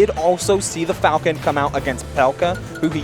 did also see the Falcon come out against Pelka, who he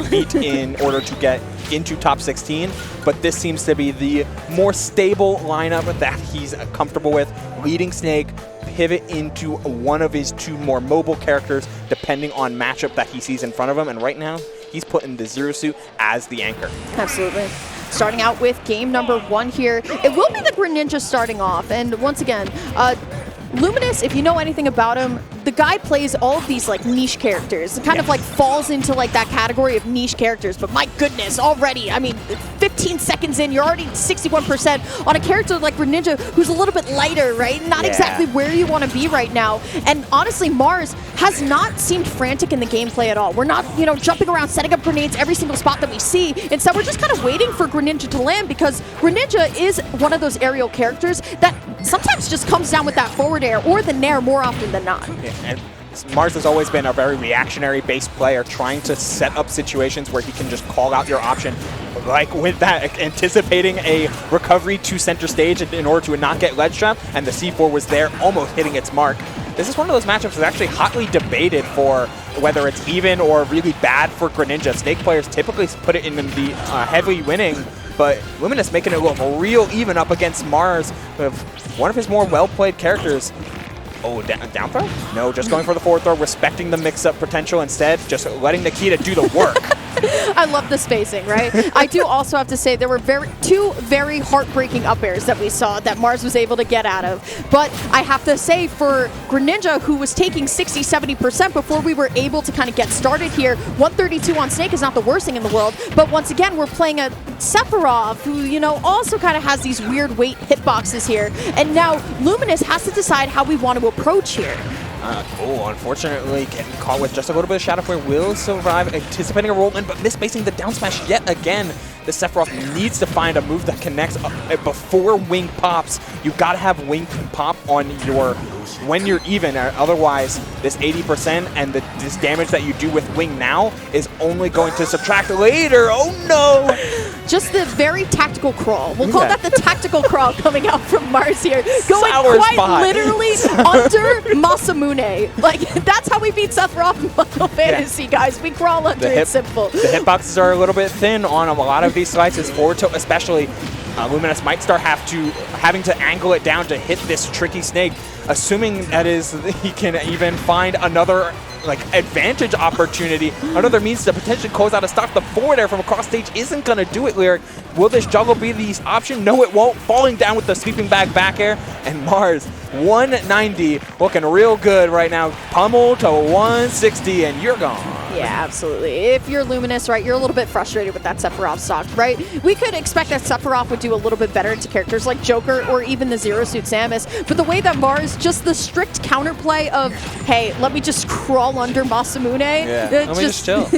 beat in order to get into top 16, but this seems to be the more stable lineup that he's comfortable with. Leading Snake, pivot into one of his two more mobile characters depending on matchup that he sees in front of him, and right now he's putting the Zero Suit as the anchor. Absolutely. Starting out with game number 1 here, it will be the Greninja starting off, and once again, Luminous, if you know anything about him, the guy plays all of these like niche characters. It kind of like falls into like that category of niche characters, but my goodness, already, I mean, 15 seconds in, you're already 61% on a character like Greninja who's a little bit lighter, right? Not exactly where you want to be right now. And honestly, Mars has not seemed frantic in the gameplay at all. We're not, you know, jumping around, setting up grenades every single spot that we see. Instead, we're just kind of waiting for Greninja to land, because Greninja is one of those aerial characters that sometimes just comes down with that forward air or the nair more often than not. Yeah, and Mars has always been a very reactionary-based player, trying to set up situations where he can just call out your option, like with that, anticipating a recovery to center stage in order to not get ledge trap, and the C4 was there, almost hitting its mark. This is one of those matchups that's actually hotly debated for whether it's even or really bad for Greninja. Snake players typically put it in the heavily winning, but Luminous making it look real even up against Mars with one of his more well-played characters. Oh, down throw? No, just going for the forward throw, respecting the mix-up potential instead, just letting Nikita do the work. I love the spacing, right? I do also have to say there were two very heartbreaking up airs that we saw that Mars was able to get out of. But I have to say, for Greninja, who was taking 60-70% before we were able to kind of get started here, 132 on Snake is not the worst thing in the world. But once again, we're playing a Sephiroth, who, you know, also kind of has these weird weight hitboxes here. And now Luminous has to decide how we want to approach here. Unfortunately, getting caught with just a little bit of Shadow Flare will survive, anticipating a roll in, but misspacing the down smash yet again. The Sephiroth needs to find a move that connects before Wing pops. You gotta have Wing pop on your when you're even, otherwise this 80% and this damage that you do with Wing now is only going to subtract later. Oh no! Just the very tactical crawl. We'll call that the tactical crawl coming out from Mars here. Going Sour quite spot. Literally under Masamune. Like, that's how we beat Sephiroth in Final Fantasy, guys. We crawl under it, simple. The hitboxes are a little bit thin on a lot of these slices. Forward tilt especially. Luminous might start having to angle it down to hit this tricky Snake, assuming that is he can even find another advantage opportunity, another means to potentially close out a stock. The forward air from across stage isn't going to do it, Lyric. Will this juggle be the option? No, it won't. Falling down with the sweeping back air, and Mars 190 looking real good right now. Pummel to 160, and you're gone. Yeah, absolutely. If you're Luminous, right, you're a little bit frustrated with that Sephiroth stock, right? We could expect that Sephiroth would do a little bit better to characters like Joker or even the Zero Suit Samus, but the way that Mars, just the strict counterplay of, hey, let me just crawl under Masamune. Let me just chill.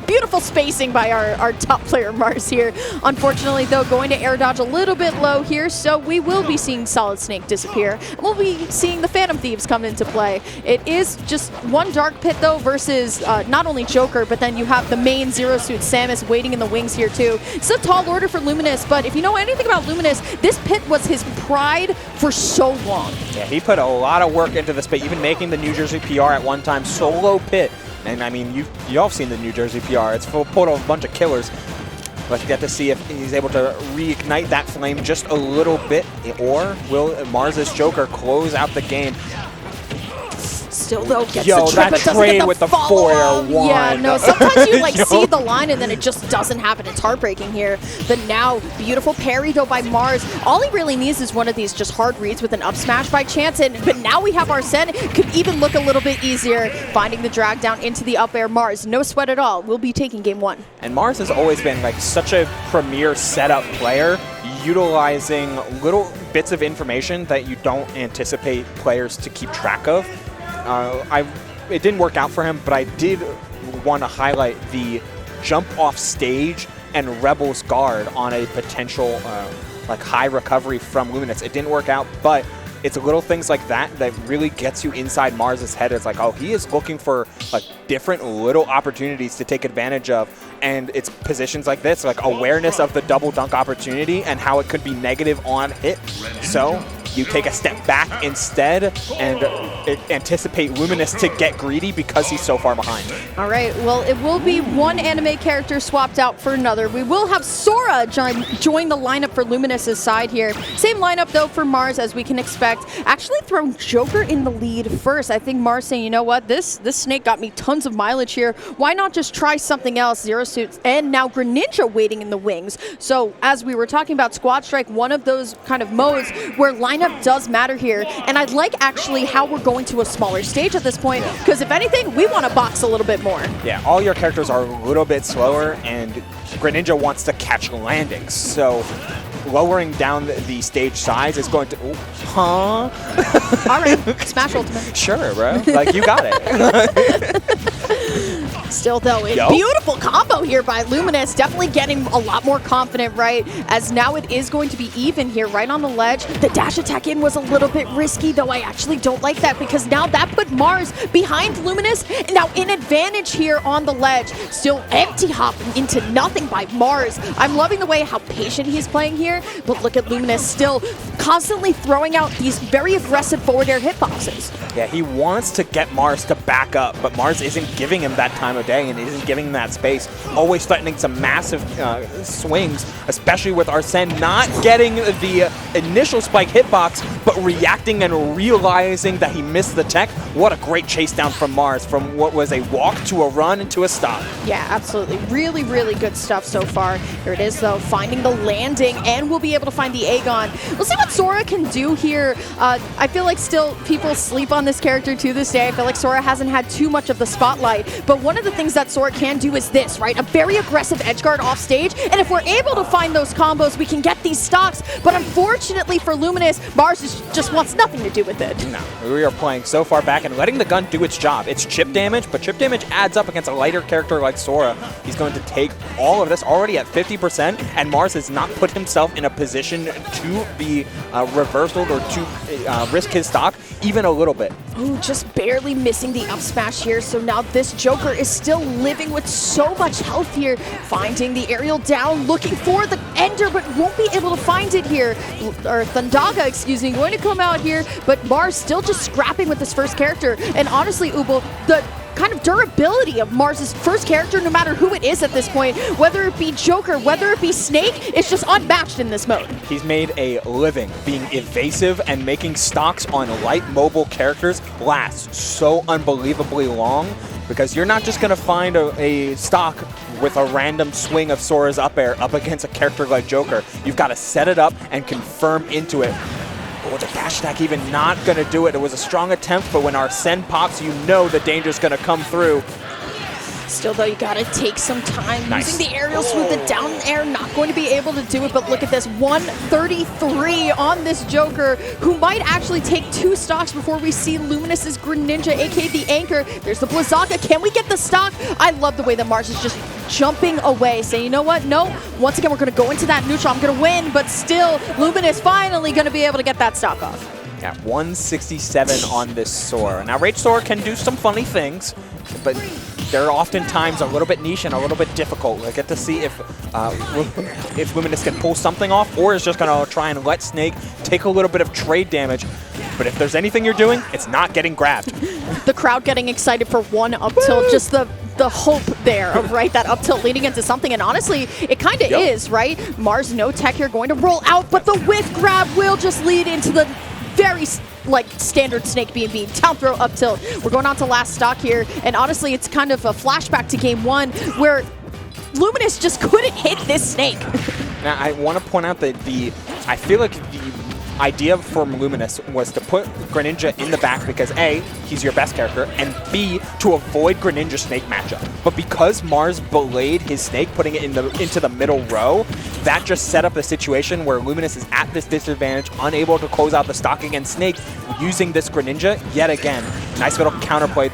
Beautiful spacing by our top player Mars here. Unfortunately, though, going to air dodge a little bit low here, so we will be seeing Solid Snake disappear. We'll be seeing the Phantom Thieves come into play. It is just one Dark Pit, though, versus not only Joker, but then you have the main Zero Suit Samus waiting in the wings here, too. It's a tall order for Luminous, but if you know anything about Luminous, this pit was his pride for so long. Yeah, he put a lot of work into this pit, even making the New Jersey PR at one time. Solo pit. And I mean, you all have seen the New Jersey PR. It's full of a bunch of killers. Let's get to see if he's able to reignite that flame just a little bit, or will Mars's Joker close out the game? Still, though, gets the trip, but doesn't get the with the forward one. Yeah, no, sometimes you see the line and then it just doesn't happen. It's heartbreaking here. The now beautiful parry, though, by Mars. All he really needs is one of these just hard reads with an up smash by chance, but now we have Arsene. Could even look a little bit easier, finding the drag down into the up air. Mars, no sweat at all. We'll be taking game 1. And Mars has always been such a premier setup player, utilizing little bits of information that you don't anticipate players to keep track of. It didn't work out for him, but I did want to highlight the jump off stage and Rebel's guard on a potential high recovery from Luminous. It didn't work out, but it's little things like that that really gets you inside Mars's head. It's like, oh, he is looking for different little opportunities to take advantage of, and it's positions like this, awareness of the double dunk opportunity and how it could be negative on hit. So you take a step back instead and anticipate Luminous to get greedy because he's so far behind. All right, well, it will be one anime character swapped out for another. We will have Sora join the lineup for Luminous's side here. Same lineup, though, for Mars, as we can expect. Actually thrown Joker in the lead first. I think Mars saying, you know what, this snake got me tons of mileage here. Why not just try something else? Zero Suits and now Greninja waiting in the wings. So as we were talking about Squad Strike, one of those kind of modes where lineup does matter here. And I like actually how we're going to a smaller stage at this point, because if anything, we want to box a little bit more. Yeah, all your characters are a little bit slower, and Greninja wants to catch landings. So lowering down the stage size is going to... All right, Smash Ultimate. Sure, bro. Like, you got it. Still, though, a beautiful combo here by Luminous. Definitely getting a lot more confident, right? As now it is going to be even here, right on the ledge. The dash attack in was a little bit risky, though I actually don't like that, because now that put Mars behind Luminous, and now in advantage here on the ledge. Still empty hop into nothing by Mars. I'm loving the way how patient he's playing here, but look at Luminous still constantly throwing out these very aggressive forward air hitboxes. Yeah, he wants to get Mars to back up, but Mars isn't giving him that time of day and isn't giving him that space. Always threatening some massive swings, especially with Arsene not getting the initial spike hitbox, but reacting and realizing that he missed the tech. What a great chase down from Mars, from what was a walk to a run into a stop. Yeah, absolutely. Really, really good stuff so far. Here it is, though, finding the landing, and we'll be able to find the Aegon. We'll see what Sora can do here. I feel like still people sleep on this character to this day. I feel like Sora hasn't had too much of the spotlight, but one of the things that Sora can do is this, right? A very aggressive edge guard off stage, and if we're able to find those combos, we can get these stocks, but unfortunately for Luminous, Mars just wants nothing to do with it. No, we are playing so far back and letting the gun do its job. It's chip damage, but chip damage adds up against a lighter character like Sora. He's going to take all of this already at 50%, and Mars has not put himself in a position to be reversed or to risk his stock even a little bit. Ooh, just barely missing the up smash here, so now this Joker is still living with so much health here, finding the aerial down, looking for the ender, but won't be able to find it here. Or Thundaga, excuse me, going to come out here, but Mars still just scrapping with this first character. And honestly, Ubel, the kind of durability of Mars's first character, no matter who it is at this point, whether it be Joker, whether it be Snake, it's just unmatched in this mode. He's made a living being evasive and making stocks on light mobile characters last so unbelievably long, because you're not just going to find a stock with a random swing of Sora's up air up against a character like Joker. You've got to set it up and confirm into it. But with the dash attack even not going to do it. It was a strong attempt, but when Arsene pops, you know the danger's going to come through. Still, though, you gotta take some time. Nice. Using the aerial smooth, the down air, not going to be able to do it, but look at this, 133 on this Joker, who might actually take 2 stocks before we see Luminous's Greninja, aka the Anchor. There's the Blizzaga. Can we get the stock? I love the way that Mars is just jumping away, saying, you know what, no, once again, we're gonna go into that neutral, I'm gonna win, but still, Luminous finally gonna be able to get that stock off. Yeah, 167 on this Sora. Now, Rage Sora can do some funny things, but they're oftentimes a little bit niche and a little bit difficult. I get to see if Luminous can pull something off, or is just going to try and let Snake take a little bit of trade damage. But if there's anything you're doing, it's not getting grabbed. The crowd getting excited for one up tilt, just the hope there of, right, that up tilt leading into something. And honestly, it kind of is, right? Mars, no tech here, going to roll out, but the whiff grab will just lead into the very standard Snake B&B, down throw, up tilt. We're going on to last stock here, and honestly, it's kind of a flashback to game 1 where Luminous just couldn't hit this Snake. Now, I want to point out that I feel like the idea from Luminous was to put Greninja in the back because A, he's your best character, and B, to avoid Greninja Snake matchup. But because Mars belayed his Snake, putting it into the middle row, that just set up a situation where Luminous is at this disadvantage, unable to close out the stock against Snake, using this Greninja yet again. Nice little counterplay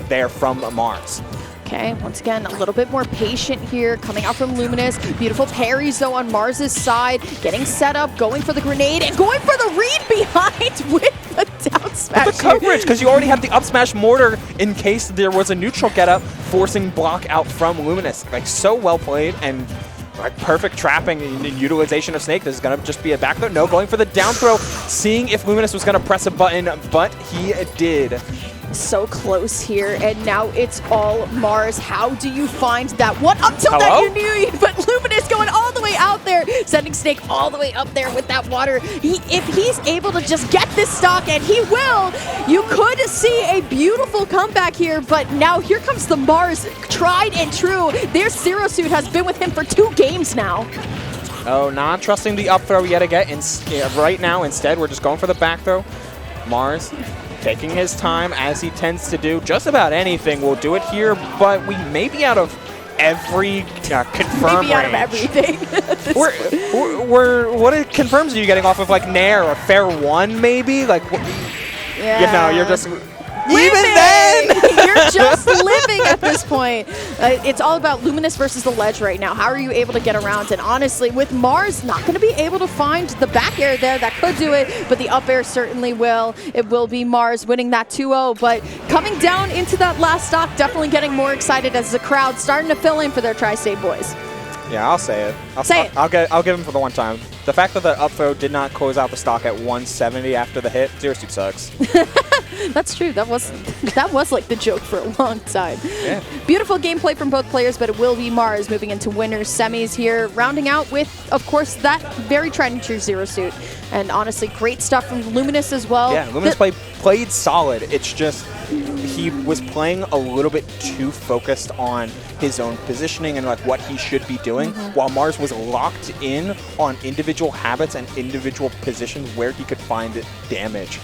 there from Mars. Okay, once again, a little bit more patient here, coming out from Luminous. Beautiful parries, though, on Mars's side. Getting set up, going for the grenade, and going for the read behind with the down smash. The coverage, because you already have the up smash mortar in case there was a neutral get up, forcing block out from Luminous. Like, so well played, and Like perfect trapping and utilization of Snake. This is going to just be a back throw. No, going for the down throw, seeing if Luminous was going to press a button, but he did. So close here, and now it's all Mars. How do you find that one? Up till then you knew, but Luminous going all the way out there, sending Snake all the way up there with that water. If he's able to just get this stock, and he will, you could see a beautiful comeback here, but now here comes the Mars, tried and true. Their Zero Suit has been with him for 2 games now. Oh, not trusting the up throw yet again. Right now, instead, we're just going for the back throw. Mars taking his time, as he tends to do. Just about anything will do it here, but we may be out of every confirm Maybe out of range. everything. What confirms are you getting off of, like, Nair or Fair 1, maybe? Like, Yeah. you know, you're just... Living. Even then! You're just living at this point. It's all about Luminous versus the ledge right now. How are you able to get around? And honestly, with Mars not going to be able to find the back air there, that could do it, but the up air certainly will. It will be Mars winning that 2-0, but coming down into that last stock, definitely getting more excited as the crowd starting to fill in for their Tri-State boys. Yeah, I'll say it. I'll give him for the one time. The fact that the up throw did not close out the stock at 170 after the hit, Zero Suit sucks. That's true. That was like the joke for a long time. Yeah. Beautiful gameplay from both players, but it will be Mars moving into winners semis here, rounding out with, of course, that very tried and true Zero Suit. And honestly, great stuff from Luminous as well. Yeah, Luminous played solid. It's just he was playing a little bit too focused on his own positioning and like what he should be doing, while Mars was locked in on individual habits and individual positions where he could find damage.